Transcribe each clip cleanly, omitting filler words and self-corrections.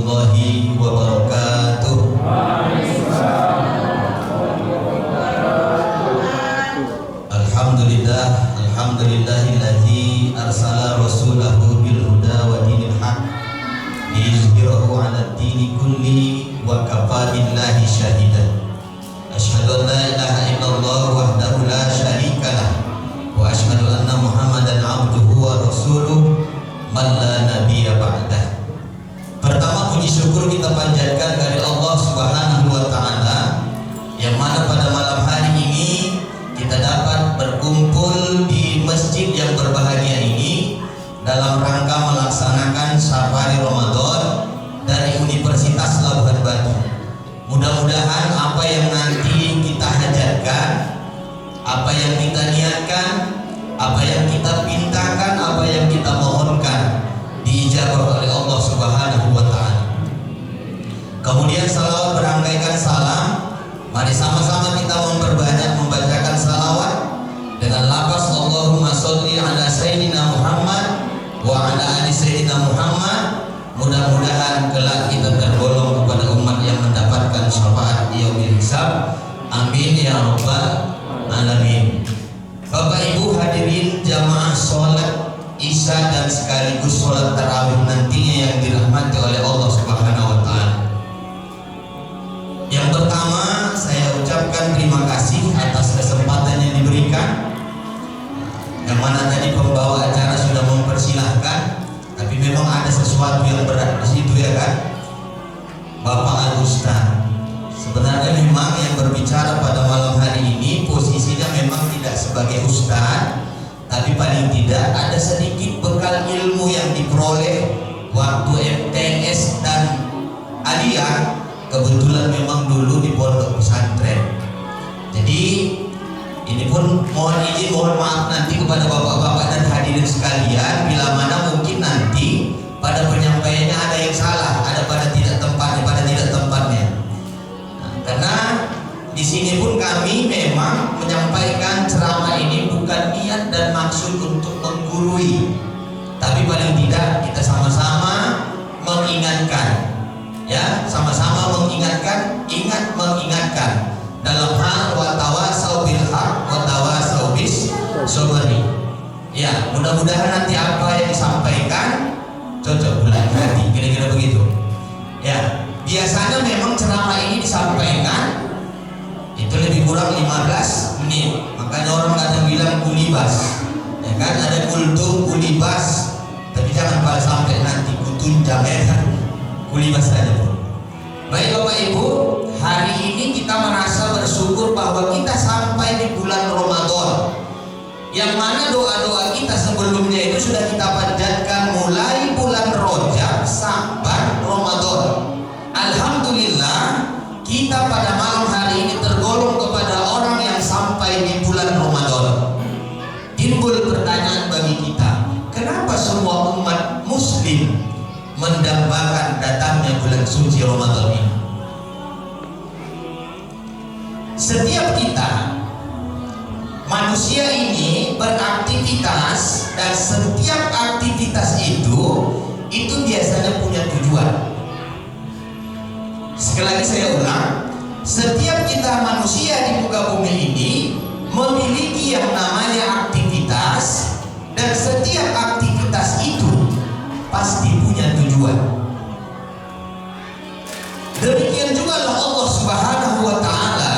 warahmatullahi wabarakatuh. Alhamdulillah, alhamdulillahilladzi arsala rasulahu bil huda wa dinil haq liyuzhirahu 'ala ad-dini kulli wa kafa billahi shahidan. Asyhadu an la ilaha illallah wahdahu la syarikalah wa asyhadu anna Muhammadan 'abduhu wa rasuluh man la nabiyya ba'dah. Pertama, puji syukur kita panjatkan dari Allah Subhanahu wa taala yang mana pada malam hari ini kita dapat berkumpul di masjid yang berbahagia ini dalam rangka melaksanakan safari Ramadan dari Universitas Labuhan Batu. Mudah-mudahan apa yang nanti kita hajatkan, apa yang kita niatkan, apa yang kita pintakan, apa yang kita mohonkan diijabah oleh Allah Subhanahu wa taala. Kemudian salawat berangkaikan salam. Mari sama-sama kita memperbanyak membacakan salawat dengan lafaz Allahumma sholli ala sayyidina Muhammad wa ala ali sayyidina Muhammad. Mudah-mudahan kelak kita tergolong kepada umat yang mendapatkan syafaat yaumil hisab. Amin ya rabbal alamin. Bapak Ibu hadirin jamaah sholat Isya dan sekaligus sholat tarawih nantinya yang dirahmati oleh Allah Subhanahu wa taala. Yang pertama, saya ucapkan terima kasih atas kesempatan yang diberikan. Yang mana tadi pembawa acara sudah mempersilahkan, tapi memang ada sesuatu yang berat di situ ya kan, Bapak Al-Ustaz. Sebenarnya memang yang berbicara pada malam hari ini posisinya memang tidak sebagai ustaz, tapi paling tidak ada sedikit bekal ilmu yang diperoleh waktu MTS dan aliyah. Kebetulan memang dulu di pondok pesantren. Jadi ini pun mohon izin, mohon maaf nanti kepada bapak-bapak dan hadirin sekalian bila mana mungkin nanti pada penyampaiannya ada yang salah, ada pada tidak tempatnya. Nah, karena di sini pun kami memang menyampaikan ceramah ini bukan niat dan maksud untuk menggurui, tapi paling tidak kita sama-sama mengingatkan. Ya, sama-sama mengingatkan, ingat mengingatkan dalam hal wa tawasau bil haq wa tawasau bis sabri. Ya, mudah-mudahan nanti apa yang disampaikan cocok bulan hati, kira-kira begitu. Ya, biasanya memang ceramah ini disampaikan itu lebih kurang 15 menit. Makanya orang kadang bilang kulibas. Ya kan, ada kultum kulibas, tapi jangan pada sampai nanti kutunjang ya kan. Kulibas saja pun. Baik Bapak Ibu, hari ini kita merasa bersyukur bahwa kita sampai di bulan Ramadan, yang mana doa-doa kita sebelumnya itu sudah kita panjatkan mulai bulan Rajab sampai Ramadan. Alhamdulillah kita pada malam hari ini tergolong kepada orang yang sampai di bulan Ramadan. Timbul pertanyaan bagi kita, kenapa semua umat muslim mendambakan datangnya bulan suci Ramadan ini? Setiap kita manusia ini beraktivitas, dan setiap aktivitas itu biasanya punya tujuan. Sekali lagi saya ulang, setiap kita manusia di muka bumi ini memiliki yang namanya aktivitas, dan setiap aktivitas itu pasti punya tujuan. Demikian juga Allah Subhanahu wa taala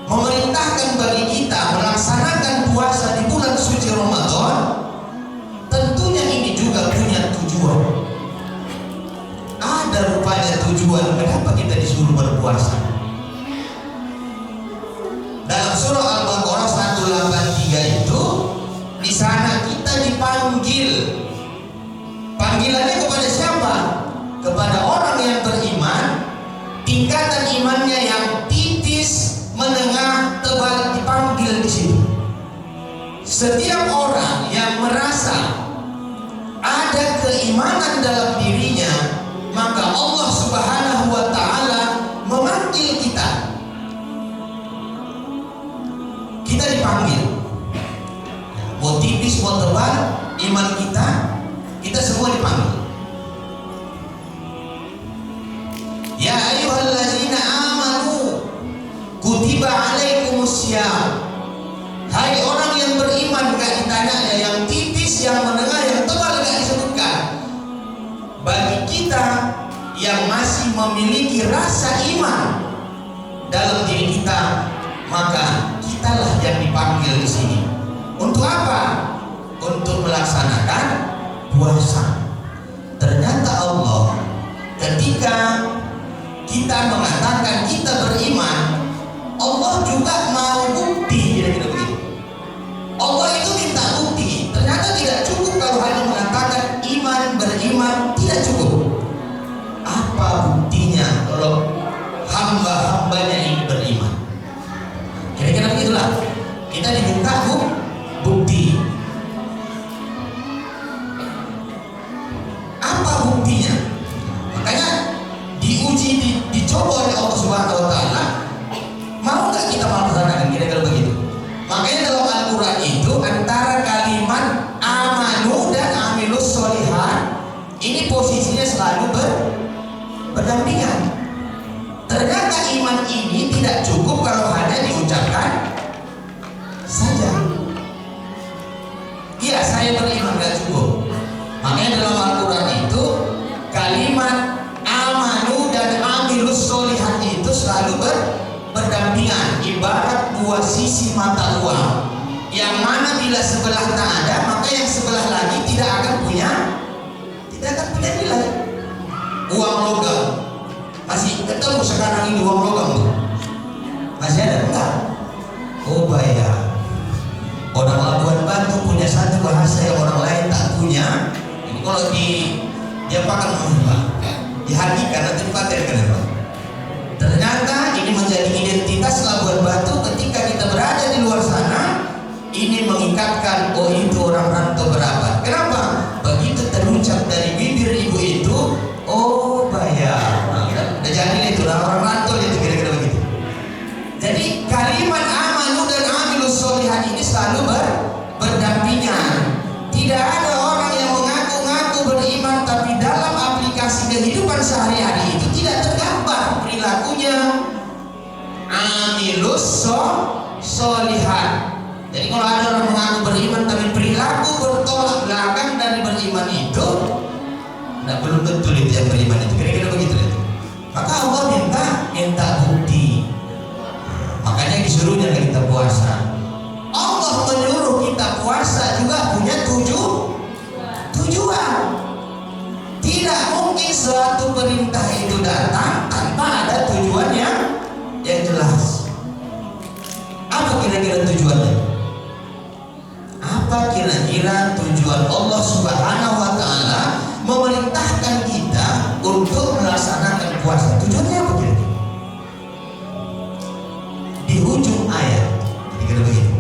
memerintahkan bagi kita melaksanakan puasa di bulan suci Ramadan. Tentunya ini juga punya tujuan. Ada rupanya tujuan kenapa kita disuruh berpuasa. Dalam surah Al-Baqarah 183 itu, di sana kita dipanggil. Panggilannya kepada siapa? Kepada orang yang beriman, tingkatan imannya yang tipis, menengah, tebal, dipanggil di sini. Setiap orang yang merasa ada keimanan dalam dirinya, maka Allah Subhanahu wa taala memanggil kita. Kita dipanggil. Mau tipis, mau tebal, iman kita semua dipanggil. yang masih memiliki rasa iman dalam diri kita, maka kitalah yang dipanggil di sini. Untuk apa? Untuk melaksanakan puasa. Ternyata Allah ketika kita mengatakan kita beriman, Allah juga mau bukti, kira-kira begitu. Allah itu minta bukti. Ternyata tidak cukup kalau hanya mengatakan iman, beriman, tidak cukup. Apa buktinya kalau hamba-hambanya ini beriman? Kira-kira begitulah. Kita diminta bukti. Apa buktinya? Makanya diuji, dicoba oleh Allah Subhanahu wa taala. Mau nggak kita melaksanakan, kira-kira begitu. Makanya dalam Al-Quran itu antara kalimat amanu dan amilus sholihat ini posisinya selalu berdampingan. Ternyata iman ini tidak cukup kalau hanya diucapkan saja. Iya, saya beriman, nggak cukup. Makanya dalam Al-Quran itu kalimat amanu dan amilus sholihat itu selalu berdampingan, ibarat dua sisi mata uang, yang mana bila sebelah tak ada, maka yang sebelah lagi tidak akan punya nilai. Uang logam masih ketemu sekarang ini, uang logam tuh masih ada enggak? Oh bayar. Orang Labuan Batu punya satu bahasa yang orang lain tak punya. Ini kalau dia pakai dihatikan atau dipatenkan, Pak. Ternyata ini menjadi identitas Labuan Batu ketika kita berada di luar sana. Ini mengikatkan, oh itu orang rantau berapa. Kenapa? Begitu terucap dari bibir ibu itu, oh bayar. Nah, udah jadi itu orang rantau itu, kira-kira begitu. Jadi kalimat amanu dan amilus sholihat ini selalu berdampingan. Tidak ada orang yang mengaku-ngaku beriman tapi dalam aplikasi kehidupan sehari-hari itu tidak tergambar perilakunya amilus sholihat. Jadi kalau ada orang mengaku beriman tapi perilaku bertolak belakang dari beriman itu, nah belum betul itu yang beriman itu, kira-kira begitu itu. Maka Allah minta bukti. Makanya disuruhnya kita puasa. Allah menyuruh kita puasa juga punya tujuan. Tidak mungkin suatu perintah itu datang tanpa ada tujuan yang jelas. Apa kira-kira tujuannya? Apa kira-kira tujuan Allah Subhanahu wa taala memerintahkan kita untuk melaksanakan puasa? Tujuannya apa kira-kira? Di ujung ayat kira-kira begitu.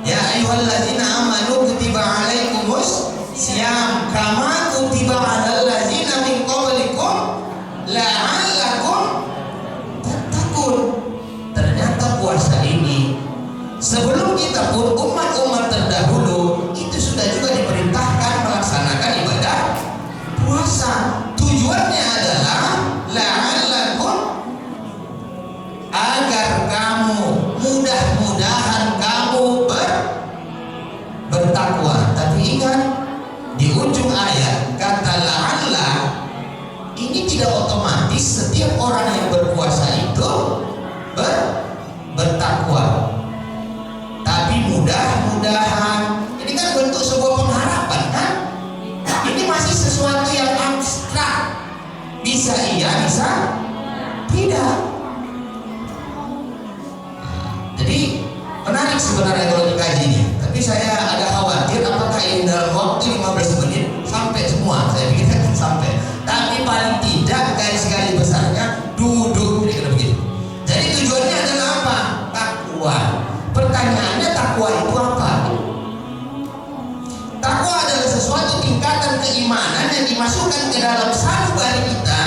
Ya ayyuhallazina amanu kutiba alaikumus syiyam kama kutiba alal ladzina min qablikum la'allakum tattaqun. Ternyata puasa ini sebelum kita pun umat-umat terdahulu itu sudah juga diperintahkan melaksanakan ibadah puasa. Tujuannya adalah la'allakum, agar kamu mudah-mudahan kamu bertakwa. Tapi ingat di ujung ayat kata la'alla ini tidak otomatis setiap orang yang berpuasa itu bertakwa. Tapi mudah-mudahan ini kan bentuk sebuah pengharapan kan? Ini masih sesuatu yang abstrak. Bisa iya, bisa tidak. Jadi menarik sebenarnya kalau dikaji ini. Tapi saya agak khawatir apakah ini dalam waktu 15 menit sampai semua. Saya pikir akan sampai. Tapi paling tidak garis-garis besarnya duduk kira-kira begitu. Jadi tujuannya adalah apa? Takwa. Pertanyaannya takwa itu apa? Takwa adalah sesuatu tingkatan keimanan yang dimasukkan ke dalam sanubari kita,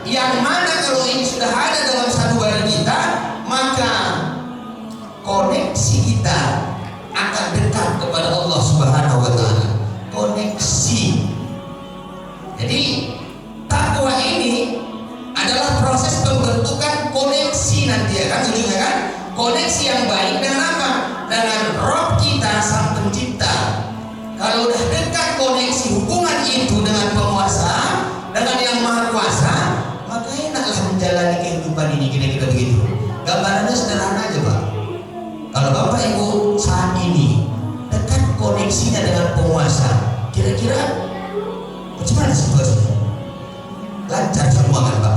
yang mana kalau ini sudah ada dalam sanubari kita, maka koneksi kita akan dekat kepada Allah Subhanahu wa taala. Koneksi. Jadi takwa ini adalah proses pembentukan koneksi nanti ya kan, ujungnya kan? Koneksi yang baik dengan apa? Dengan Rob kita sang pencipta. Kalau udah dekat koneksi hubungan itu dengan penguasa, dengan yang maha mengucapkan ini, kira-kira begitu. Gambarannya sederhana aja Pak. Kalau Bapak Ibu saat ini dekat koneksinya dengan penguasa, kira-kira bagaimana situasinya? Lancar semua kan Pak?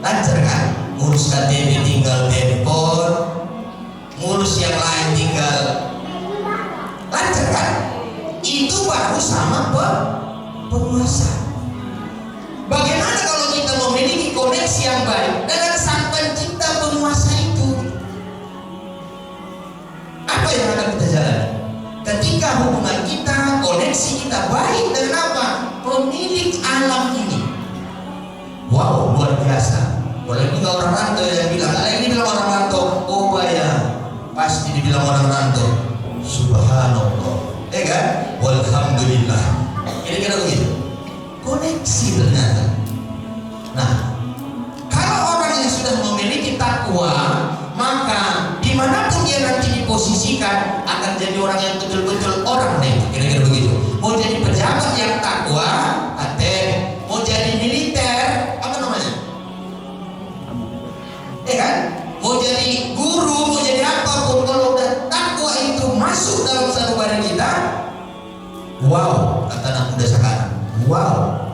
Lancar kan? Ngurus KTP tinggal handphone, ngurus yang lain tinggal lancar kan? Itu baru sama penguasa. Bagaimana kalau kita memiliki koneksi yang baik dengan sang pencipta penguasa itu? Apa yang akan kita jalani? Ketika hubungan kita, koneksi kita baik dengan apa? Pemilik alam ini. Wow, luar biasa. Kalau ini orang rantau yang bilang, kalau ini bilang orang rantau, oh bayar, pasti dibilang orang rantau. Subhanallah, kan? Walhamdulillah. Kira-kira begitu. Koneksi ternyata. Nah, kalau orang yang sudah memiliki takwa, maka dimanapun dia nanti diposisikan akan jadi orang yang betul-betul orang nih. Kira-kira begitu. Mau jadi pejabat yang takwa, mau jadi militer, apa namanya? Kan? Mau jadi guru, mau jadi apapun, kalau udah takwa itu masuk dalam satu badan kita, wow, kata anak muda sekarang, wow.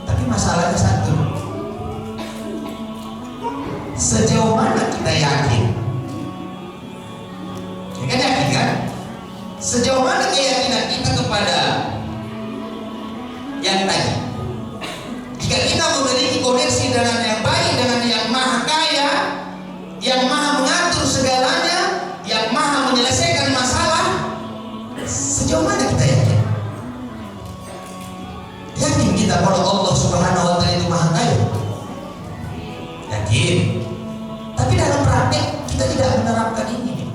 Tapi masalahnya satu, sejauh mana kita yakin? Ya kan yakin kan? Sejauh mana keyakinan kita kepada yang tadi? Jika kita memiliki koneksi dengan yang baik, dengan yang maha kaya, yang maha mengatur segalanya, yang maha menyelesaikan masalah, sejauh mana kita yakin? Yakin kita kalau Allah Subhanahu wa Ta'ala itu maha kaya? Yakin. Tapi dalam praktek kita tidak menerapkan ini.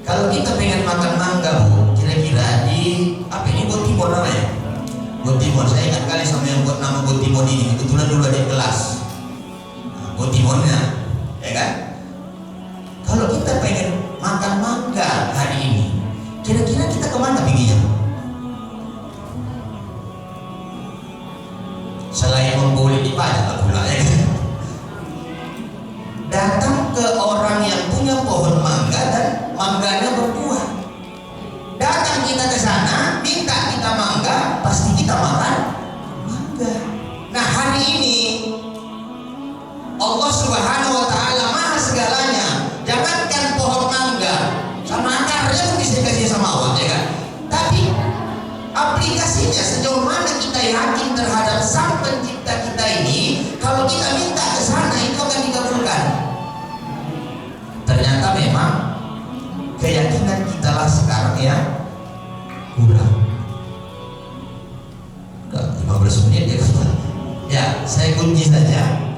Kalau kita pengen makan mangga Bu, kira-kira di apa ini buat timur namanya? Buat timur, saya ingat kali sama yang buat nama buat timur ini, kebetulan dulu ada di kelas. Nah, buat timurnya, ya kan? Kalau kita pengen makan mangga hari ini, kira-kira kita kemana perginya? Selain membeli di pajak pula, ya kan? Datang ke orang yang punya pohon mangga dan mangganya berbuah. Datang kita ke sana, minta kita mangga, pasti kita makan mangga. Nah hari ini Allah Subhanahu wa Ta'ala maha segalanya. Jangankan pohon mangga, sama akarnya pun bisa dikasih sama Allah, ya kan? Tapi aplikasinya sejauh mana kita yakin terhadap sang pencipta kita ini? Kalau kita minta ke sana itu akan dikabulkan. Ternyata memang keyakinan kita lah sekarang ya kurang. Udah 15 menit ya. Ya, saya kunci saja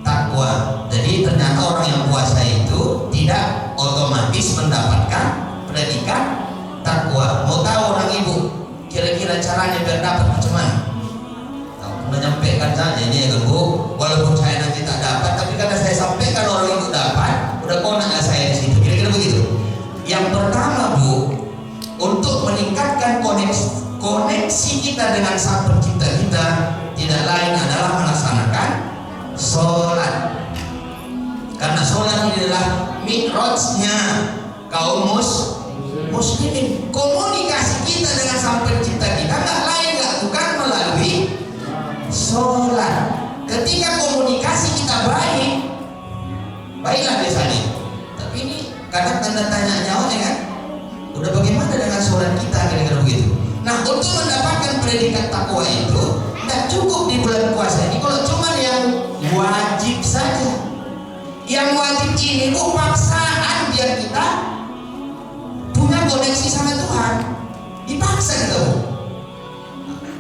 takwa. Jadi ternyata orang yang puasa itu tidak otomatis mendapatkan predikat takwa. Mau tahu orang ibu kira-kira caranya biar dapat macam mana? Menyampaikan saja ini ya Bu, walaupun saya nanti tak dapat, tapi karena saya sampaikan orang itu dapat, udah konak saya di situ. Kira-kira begitu. Yang pertama Bu, untuk meningkatkan koneksi kita dengan sang pencipta kita, tidak lain adalah melaksanakan sholat. Karena sholat ini adalah mi'rajnya kaum muslimin. Komunikasi kita dengan sang pencipta kita nggak lain bukan melalui sholat. Ketika komunikasi kita baiklah biasanya. Tapi ini kadang tanda tanya nyawanya kan. Udah bagaimana dengan sholat kita, kira-kira begitu. Nah untuk mendapatkan predikat takwa itu tidak cukup di bulan puasa ini. Kalau cuma yang wajib saja, yang wajib ini Bu paksaan biar kita punya koneksi sama Tuhan. Dipaksa kita Bu.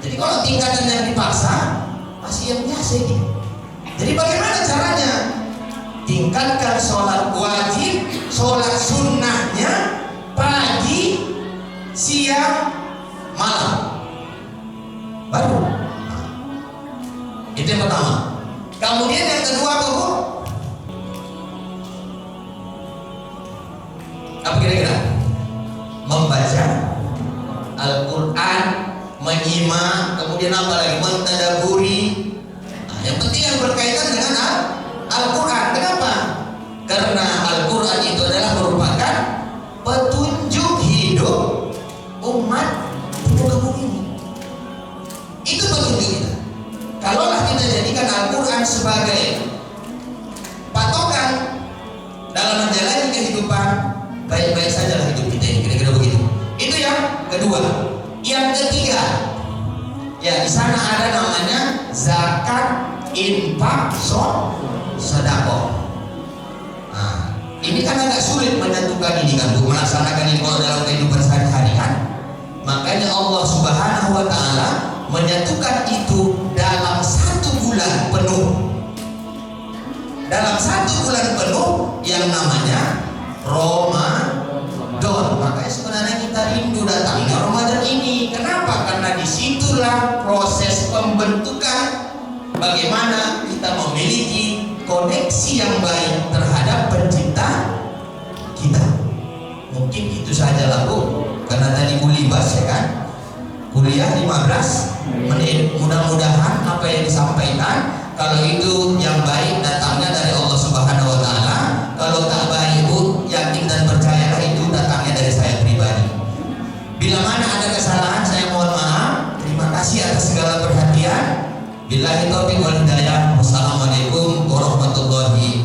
Jadi kalau tingkatan yang dipaksa masih yang biasa ini. Jadi bagaimana caranya? Tingkatkan sholat wajib, sholat sunnahnya pagi, siang, malam. Baru. Itu yang pertama. Kemudian yang kedua apa Bu? Apa kira-kira? Membaca Al-Quran, menyimak, kemudian apa lagi? Mentadaburi. Nah, yang seperti yang berkaitan dengan Al-Quran. Kenapa? Karena Al-Quran itu adalah merupakan petunjuk hidup umat muka bumi ini. Itu petunjuk kita. Kalaulah kita jadikan Al-Quran sebagai patokan dalam menjalani kehidupan, baik-baik sajalah hidup kita ini, kira-kira begitu. Itu yang kedua. Yang ketiga, ya di sana ada namanya zakat, infak, sedekah. Nah, ini kan agak sulit menentukan ini kan, untuk melaksanakan ini kalau dalam kehidupan sehari-hari kan. Makanya Allah Subhanahu wa Ta'ala menyatukan itu dalam 1 bulan penuh. Dalam 1 bulan penuh yang namanya Ramadan. Makanya sebenarnya kita rindu datangnya Ramadan ini. Kenapa? Karena disitulah proses pembentukan bagaimana kita memiliki koneksi yang baik terhadap pencipta kita. Mungkin itu saja lah Bu, karena tadi kulibas ya kan, kuliah 15 menit. Mudah-mudahan apa yang disampaikan, kalau itu yang baik datangnya dari Allah Subhanahu wa Ta'ala, kalau tak baik Bu, yakin dan percayalah itu datangnya dari saya pribadi. Bila mana ada kesalahan saya mohon maaf. Terima kasih atas segala perhatian. Billahi taufiq wal hidayah. Wassalamualaikum warahmatullahi